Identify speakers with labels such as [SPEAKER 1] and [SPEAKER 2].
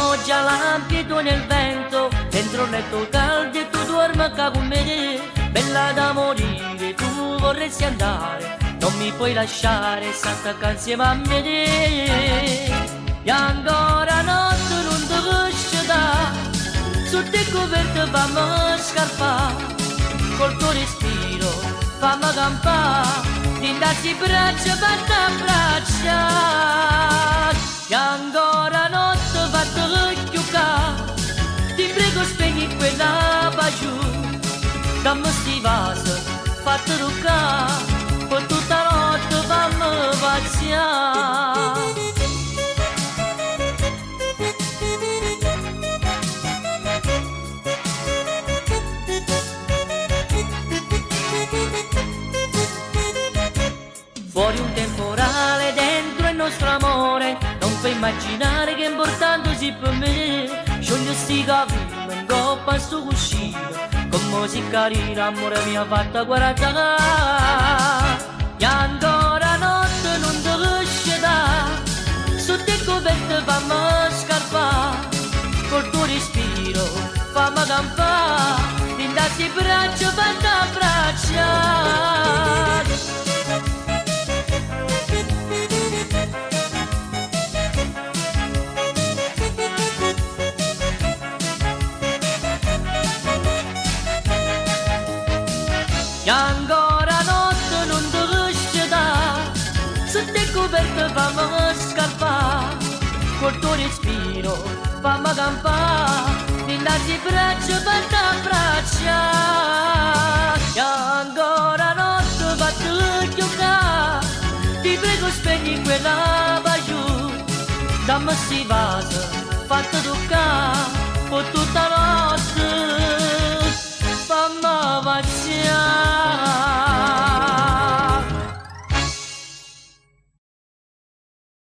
[SPEAKER 1] Oggi lampido nel vento, dentro il letto caldo e tu dormi qua con me. Bella da morire, tu vorresti andare, non mi puoi lasciare, s'attacca insieme a me. E ancora notte non ti lascio da, su te coperte fammi scarpare, col tuo respiro fammi campare, dindarsi braccia fatte a braccia. E ancora notte fatte chiucare, ti prego spegni quella pace, dammi sti vasi fatte ruccare, per tutta la notte fammi pazziare. Fuori un temporale, dentro il nostro amore, non puoi immaginare che importante sia per me. Scioglio sti capelli in coppa a sto cuscino, con musica carina, amore mio, fatta 40 anni. E ancora notte non ti lascio da, su te coperte fammi scarpare, col tuo respiro fammi campare, dindarsi braccia fatte a braccia. E ancora notte non ti lascio da, su te coperte fammi scarpare, col tuo respiro fammi campare, dindarsi braccia fatte a braccia. E ancora notte fatte giocare, ti prego spegni quella pace, dammi sti vasi fatte toccare, per tutta la notte fammi pazziare.